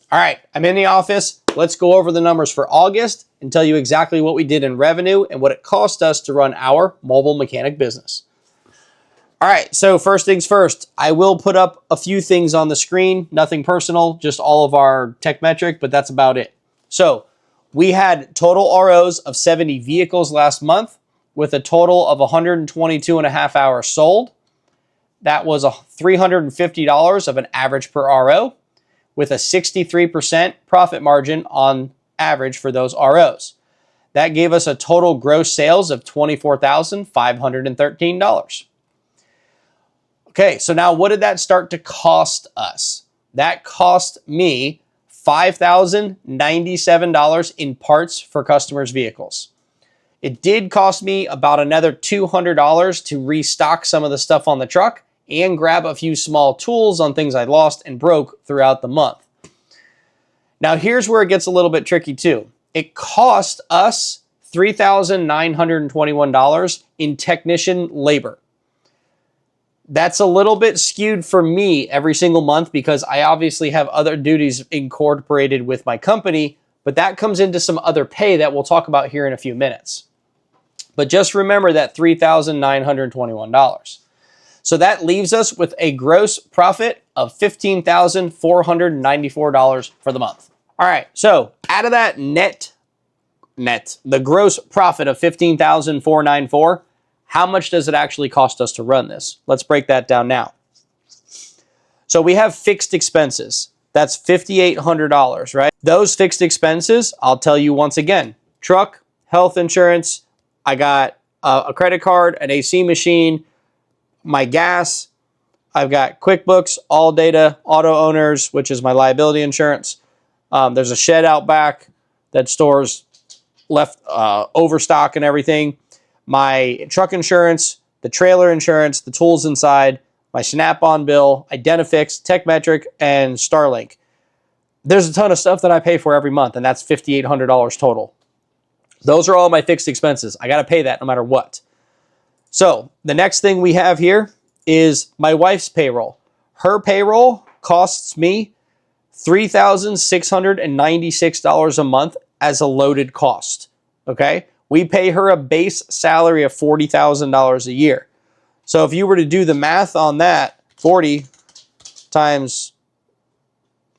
All right, I'm in the office. Let's go over the numbers for August and tell you exactly what we did in revenue and what it cost us to run our mobile mechanic business. All right, so first things first, I will put up a few things on the screen, nothing personal, just all of our tech metric, but that's about it. So we had total ROs of 70 vehicles last month with a total of 122 and a half hours sold. That was $350 of an average per RO with a 63% profit margin on average for those ROs. That gave us a total gross sales of $24,513. Okay, so now what did that start to cost us? That cost me $5,097 in parts for customers' vehicles. It did cost me about another $200 to restock some of the stuff on the truck and grab a few small tools on things I lost and broke throughout the month. Now here's where it gets a little bit tricky too. It cost us $3,921 in technician labor. That's a little bit skewed for me every single month because I obviously have other duties incorporated with my company, but that comes into some other pay that we'll talk about here in a few minutes. But just remember that $3,921. So that leaves us with a gross profit of $15,494 for the month. All right, so out of that net, the gross profit of $15,494, how much does it actually cost us to run this? Let's break that down now. So we have fixed expenses. That's $5,800, right? Those fixed expenses, I'll tell you once again, truck, health insurance, I got a credit card, an AC machine, my gas, I've got QuickBooks, All Data, Auto Owners, which is my liability insurance. There's a shed out back that stores left overstock and everything. My truck insurance, the trailer insurance, the tools inside, my Snap-on bill, Identifix, TechMetric, and Starlink. There's a ton of stuff that I pay for every month, and that's $5,800 total. Those are all my fixed expenses. I got to pay that no matter what. So the next thing we have here is my wife's payroll. Her payroll costs me $3,696 a month as a loaded cost. Okay? We pay her a base salary of $40,000 a year. So if you were to do the math on that, 40 times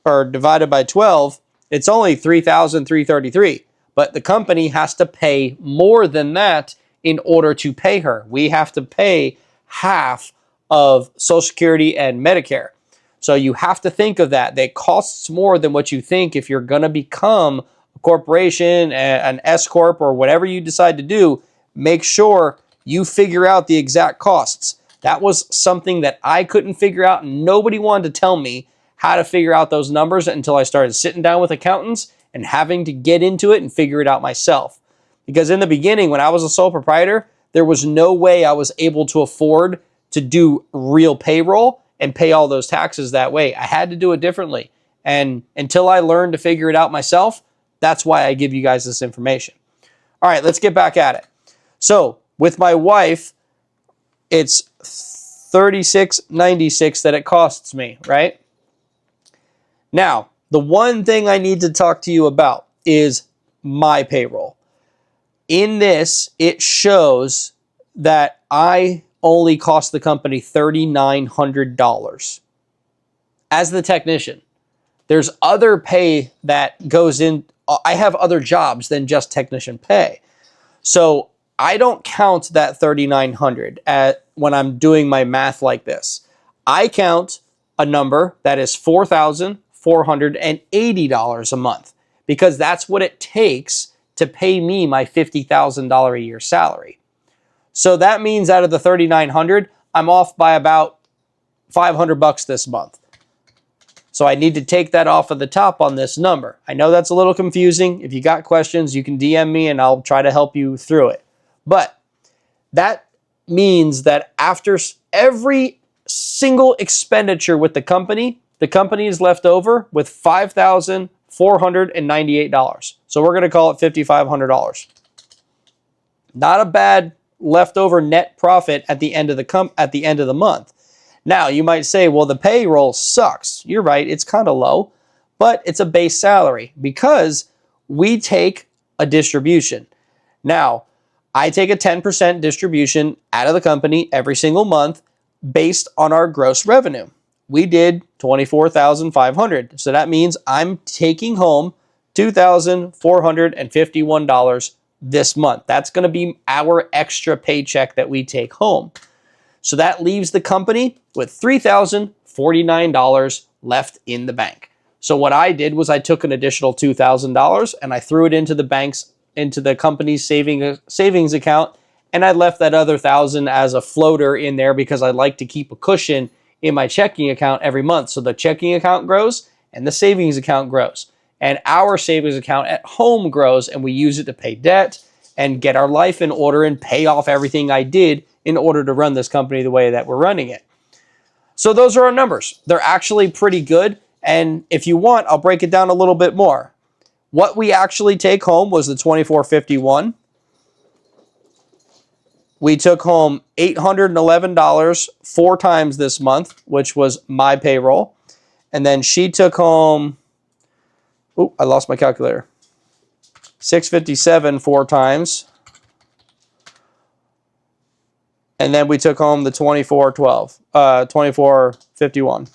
or divided by 12, it's only $3,333. But the company has to pay more than that in order to pay her. We have to pay half of Social Security and Medicare. So you have to think of that. That costs more than what you think if you're going to become a corporation, an S-Corp, or whatever you decide to do. Make sure you figure out the exact costs. That was something that I couldn't figure out, and nobody wanted to tell me how to figure out those numbers until I started sitting down with accountants and having to get into it and figure it out myself. Because in the beginning, when I was a sole proprietor, there was no way I was able to afford to do real payroll and pay all those taxes that way. I had to do it differently. And until I learned to figure it out myself, that's why I give you guys this information. All right, let's get back at it. So with my wife, it's $36.96 that it costs me, right? Now, the one thing I need to talk to you about is my payroll. In this, it shows that I only cost the company $3,900 as the technician. There's other pay that goes in. I have other jobs than just technician pay. So I don't count that $3,900 when I'm doing my math like this. I count a number that is $4,480 a month because that's what it takes to pay me my $50,000 a year salary. So that means out of the $3,900, I'm off by about $500 this month. So I need to take that off of the top on this number. I know that's a little confusing. If you got questions, you can DM me and I'll try to help you through it. But that means that after every single expenditure with the company is left over with $5,498. So we're going to call it $5,500. Not a bad leftover net profit at the end of the month. Now, you might say, well, the payroll sucks. You're right, it's kind of low. but it's a base salary because we take a distribution. Now, I take a 10% distribution out of the company every single month based on our gross revenue. We did $24,500. So that means I'm taking home $2,451 this month. That's going to be our extra paycheck that we take home. So that leaves the company with $3,049 left in the bank. So what I did was I took an additional $2,000 and I threw it into the company's savings account, and I left that other $1,000 as a floater in there because I like to keep a cushion in my checking account every month. So the checking account grows and the savings account grows. And our savings account at home grows, and we use it to pay debt and get our life in order and pay off everything I did in order to run this company the way that we're running it. So those are our numbers. They're actually pretty good. And if you want, I'll break it down a little bit more. What we actually take home was the $2,451. We took home $811 4 times this month, which was my payroll. And then she took home, oh, I lost my calculator. $657 4 times. And then we took home the $2,451.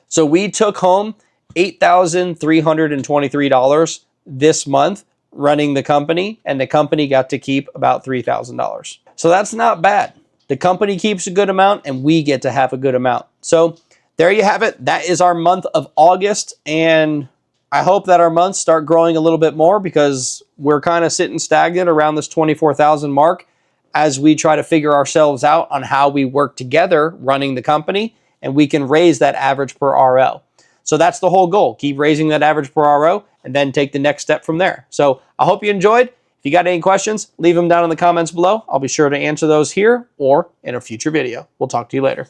So we took home $8,323 this month running the company, and the company got to keep about $3,000. So that's not bad. The company keeps a good amount, and we get to have a good amount. So there you have it. That is our month of August, and I hope that our months start growing a little bit more because we're kind of sitting stagnant around this 24,000 mark as we try to figure ourselves out on how we work together running the company, and we can raise that average per RO. So that's the whole goal. Keep raising that average per RO and then take the next step from there. So I hope you enjoyed. If you got any questions, leave them down in the comments below. I'll be sure to answer those here or in a future video. We'll talk to you later.